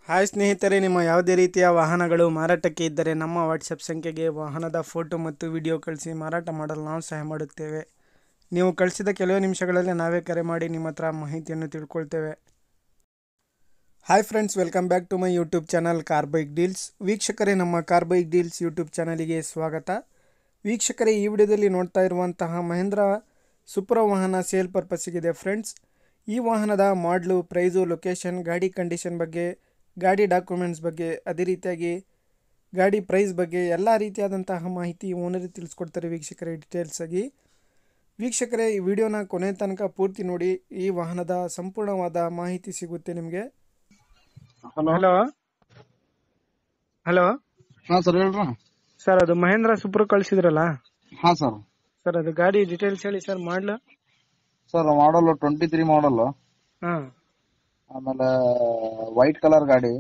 Hi ಸ್ನೇಹಿತರೆ, ನಿಮ್ಮ ಯಾವುದೇ ರೀತಿಯ ವಾಹನಗಳು ಮಾರಾಟಕ್ಕೆ ಇದ್ದರೆ ನಮ್ಮ ವಾಟ್ಸಪ್ ಸಂಖ್ಯೆಗೆ ವಾಹನದ ಫೋಟೋ ಮತ್ತು ವಿಡಿಯೋ ಕಳಿಸಿ ಮಾರಾಟ ಮಾಡಲು ನಾವು ಸಹಾಯ ಮಾಡುತ್ತೇವೆ. ನೀವು ಕಳಿಸಿದ ಕೆಲವೇ ನಿಮಿಷಗಳಲ್ಲಿ ನಾವೇ ಕರೆ ಮಾಡಿ ನಿಮ್ಮ ಹತ್ರ ಮಾಹಿತಿಯನ್ನು ತಿಳ್ಕೊಳ್ತೇವೆ. Hi friends, welcome back to my YouTube channel car bike deals. ವೀಕ್ಷಕರೇ, ನಮ್ಮ ಕಾರ್ ಬೈಕ್ ಡೀಲ್ಸ್ ಯೂಟ್ಯೂಬ್ ಚಾನಲಿಗೆ ಸ್ವಾಗತ. ವೀಕ್ಷಕರೇ, ಈ ವಿಡಿಯೋದಲ್ಲಿ ನೋಡ್ತಾ ಇರುವಂತಹ ಮಹೇಂದ್ರ ಸುಪ್ರೋ ವಾಹನ ಸೇಲ್ ಪರ್ಪಸ್ಸಿಗಿದೆ ಫ್ರೆಂಡ್ಸ್. ಈ ವಾಹನದ ಮಾಡಲು, ಪ್ರೈಸು, ಲೊಕೇಶನ್, ಗಾಡಿ ಕಂಡೀಷನ್ ಬಗ್ಗೆ, ಗಾಡಿ ಡಾಕ್ಯುಮೆಂಟ್ಸ್ ಬಗ್ಗೆ, ಅದೇ ರೀತಿಯಾಗಿ ಗಾಡಿ ಪ್ರೈಸ್ ಬಗ್ಗೆ ಎಲ್ಲ ರೀತಿಯಾದಂತಹ ಮಾಹಿತಿ ಓನರಿಗೆ ತಿಳಿಸ್ಕೊಡ್ತಾರೆ ವೀಕ್ಷಕರೇ ಡೀಟೇಲ್ಸ್ ಆಗಿ. ವೀಕ್ಷಕರೇ, ಈ ವಿಡಿಯೋನ ಕೊನೆ ತನಕ ಪೂರ್ತಿ ನೋಡಿ, ಈ ವಾಹನದ ಸಂಪೂರ್ಣವಾದ ಮಾಹಿತಿ ಸಿಗುತ್ತೆ ನಿಮಗೆ. ಹಲೋ ಹಲೋ ಹಾಂ ಸರ್, ಹೇಳ್ರಿ. ಸರ್, ಅದು ಮಹೇಂದ್ರ ಸುಪ್ರೋ ಕಳಿಸಿದ್ರಲ್ಲ ಹಾಂ ಸರ್. ಸರ್, ಅದು ಗಾಡಿ ಡೀಟೇಲ್ಸ್ ಹೇಳಿ ಸರ್. ಮಾಡಲು ಸರ್, ಮಾಡಲ್ 23 ಮಾಡಲ್, ಹಾಂ, ಆಮೇಲೆ ವೈಟ್ ಕಲರ್ ಗಾಡಿ,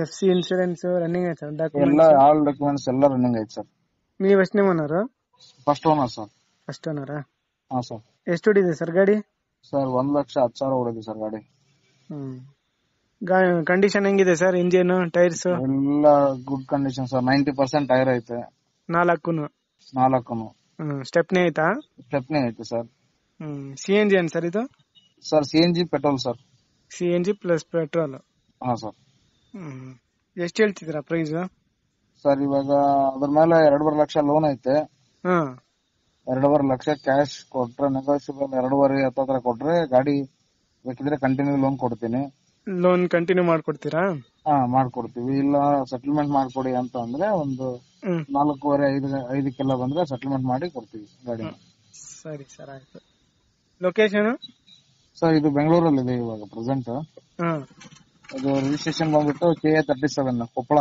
FC ಇನ್ಶೂರೆನ್ಸ್ ರನ್ನಿಂಗ್ ಐತೆ ಸರ್. ಎಲ್ಲ ಡಾಕ್ಯುಮೆಂಟ್ಸ್ ಆಲ್ ಡಾಕ್ಯುಮೆಂಟ್ಸ್ ಎಲ್ಲ ರನ್ನಿಂಗ್ ಐತೆ ಸರ್. ನೀವು ಎಷ್ಟನೇ owner? First owner sir. First ಓನರಾ? ಹಾಂ ಸರ್. ಎಷ್ಟು ಹೊಡಿದೆ ಸರ್ ಗಾಡಿ? ಸರ್, 1,10,000 ಹೊಡೆದಿ ಸರ್ ಗಾಡಿ. ಕಂಡೀಷನ್ ಹೆಂಗಿದೆ ಸರ್? ಇಂಜಿನ್, ಟೈರ್ಸ್ ಎಲ್ಲ ಗುಡ್ ಕಂಡೀಷನ್ ಸರ್. 90% ಟೈರ್ ಐತೆ. ನಾಲ್ಕುನು ಸ್ಟೆಪ್ನಿ ಐತಾ? ಸ್ಟೆಪ್ನಿ ಐತೆ ಸರ್. CNG ಏನ್ ಸರ್ ಇದು? Sir, CNG petrol sir. CNG plus petrol. ಹಾಂ ಸರ್. ಎಷ್ಟು ಹೇಳ್ತಿದ್ದೀರಾ ಪ್ರೈಸ್? ಸರ್, ಇವಾಗ ಅದ್ರ ಮೇಲೆ 2.5 ಲಕ್ಷ ಲೋನ್ ಐತೆ. 2.5 ಲಕ್ಷ ಕ್ಯಾಶ್ ಕೊಟ್ರೆ ನೆಗೋಷಿಯಬಲ್. 2.5 ಹತ್ರ ಕೊಟ್ರೆ ಗಾಡಿ ಬೇಕಿದ್ರೆ ಕಂಟಿನ್ಯೂ ಲೋನ್ ಕೊಡ್ತೀನಿ. ಲೋನ್ ಕಂಟಿನ್ಯೂ ಮಾಡ್ಕೊಡ್ತೀರಾ? ಹಾ, ಮಾಡ್ಕೊಡ್ತೀವಿ. ಇಲ್ಲ ಸೆಟಲ್ಮೆಂಟ್ ಮಾಡ್ಕೊಡಿ ಅಂತ ಅಂದ್ರೆ ಒಂದು 4.5-5 ಬಂದ್ರೆ ಸೆಟಲ್ಮೆಂಟ್ ಮಾಡಿ ಕೊಡ್ತೀವಿ ಗಾಡಿ. ಸರಿ ಸರ್, ಆಯ್ತು. ಲೊಕೇಶನ್? ಸರ್, ಇದು ಬೆಂಗಳೂರಲ್ಲಿ ಇದೆ ಇವಾಗ ಪ್ರೆಸೆಂಟ್. ಇದು ರಿಜಿಸ್ಟ್ರೇಷನ್ ಬಂದ್ಬಿಟ್ಟು KA 37 ಕೊಪ್ಪಳ.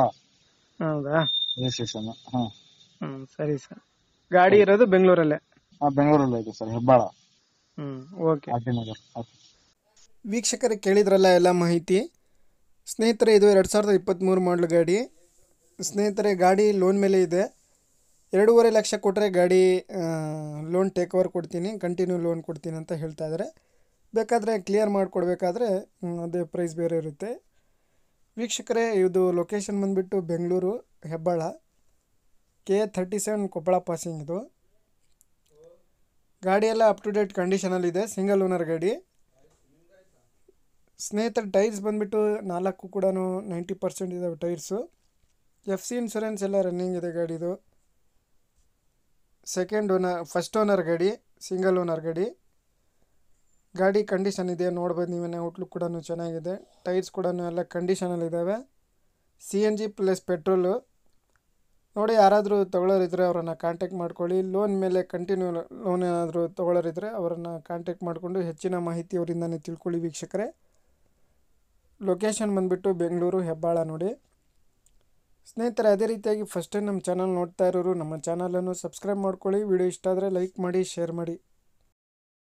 ಹೌದಾ? ರಿಜಿಸ್ಟ್ರೇಷನ್. ಸರಿ ಸರ್. ಗಾಡಿ ಇರೋದು ಬೆಂಗಳೂರಲ್ಲೇ? ಬೆಂಗಳೂರಲ್ಲಿ ಇದೆ ಸರ್, ಹೆಬ್ಬಾಳ. ಓಕೆ. ಆಟಿನಗರ್. ವೀಕ್ಷಕರೇ, ಕೇಳಿದ್ರಲ್ಲ ಎಲ್ಲ ಮಾಹಿತಿ. ಸ್ನೇಹಿತರೆ, ಇದು 2023 ಮಾಡಲು ಗಾಡಿ. ಸ್ನೇಹಿತರೆ, ಗಾಡಿ ಲೋನ್ ಮೇಲೆ ಇದೆ. 2.5 ಲಕ್ಷ ಕೊಟ್ಟರೆ ಗಾಡಿ ಲೋನ್ ಟೇಕ್ ಓವರ್ ಕೊಡ್ತೀನಿ, ಕಂಟಿನ್ಯೂ ಲೋನ್ ಕೊಡ್ತೀನಿ ಅಂತ ಹೇಳ್ತಾ ಇದ್ದಾರೆ. ಬೇಕಾದರೆ ಕ್ಲಿಯರ್ ಮಾಡಿಕೊಡ್ಬೇಕಾದ್ರೆ ಅದೇ ಪ್ರೈಸ್ ಬೇರೆ ಇರುತ್ತೆ. ವೀಕ್ಷಕರೇ, ಇದು ಲೊಕೇಶನ್ ಬಂದುಬಿಟ್ಟು ಬೆಂಗಳೂರು ಹೆಬ್ಬಾಳ, KA 37 ಕೊಪ್ಪಳ ಪಾಸಿಂಗ್. ಇದು ಗಾಡಿ ಎಲ್ಲ ಅಪ್ ಟು ಡೇಟ್ ಕಂಡೀಷನಲ್ಲಿದೆ, ಸಿಂಗಲ್ ಓನರ್ ಗಾಡಿ. ಸ್ನೇಹಿತರೆ, ಟೈರ್ಸ್ ಬಂದುಬಿಟ್ಟು 4 ಕೂಡ 90% ಇದಾವೆ ಟೈರ್ಸು. FC ಇನ್ಶೂರೆನ್ಸ್ ಎಲ್ಲ ರನ್ನಿಂಗ್ ಇದೆ ಗಾಡಿದು. ಫಸ್ಟ್ ಓನರ್ ಗಾಡಿ, ಸಿಂಗಲ್ ಓನರ್ ಗಾಡಿ. ಗಾಡಿ ಕಂಡೀಷನ್ ಇದೆ, ನೋಡ್ಬೋದು ನೀವೇ. ಔಟ್ಲುಕ್ ಕೂಡ ಚೆನ್ನಾಗಿದೆ. ಟೈರ್ಸ್ ಕೂಡ ಎಲ್ಲ ಕಂಡೀಷನಲ್ಲಿದ್ದಾವೆ. CNG plus petrol. ನೋಡಿ, ಯಾರಾದರೂ ತೊಗೊಳ್ಳೋರಿದ್ರೆ ಅವರನ್ನು ಕಾಂಟ್ಯಾಕ್ಟ್ ಮಾಡ್ಕೊಳ್ಳಿ. ಲೋನ್ ಮೇಲೆ ಕಂಟಿನ್ಯೂ ಲೋನ್ ಏನಾದರೂ ತೊಗೊಳ್ಳೋರಿದ್ರೆ ಅವರನ್ನು ಕಾಂಟ್ಯಾಕ್ಟ್ ಮಾಡಿಕೊಂಡು ಹೆಚ್ಚಿನ ಮಾಹಿತಿ ಅವರಿಂದನೇ ತಿಳ್ಕೊಳ್ಳಿ ವೀಕ್ಷಕರೇ. ಲೊಕೇಶನ್ ಬಂದುಬಿಟ್ಟು ಬೆಂಗಳೂರು ಹೆಬ್ಬಾಳ ನೋಡಿ. ಸ್ನೇಹಿತರೆ, ಅದೇ ರೀತಿಯಾಗಿ ಫಸ್ಟ್ ಟೈಮ್ ನಮ್ಮ ಚಾನಲ್ ನೋಡ್ತಾ ಇರೋರು ನಮ್ಮ ಚಾನಲನ್ನು ಸಬ್ಸ್ಕ್ರೈಬ್ ಮಾಡ್ಕೊಳ್ಳಿ. ವಿಡಿಯೋ ಇಷ್ಟ ಆದರೆ ಲೈಕ್ ಮಾಡಿ, ಶೇರ್ ಮಾಡಿ.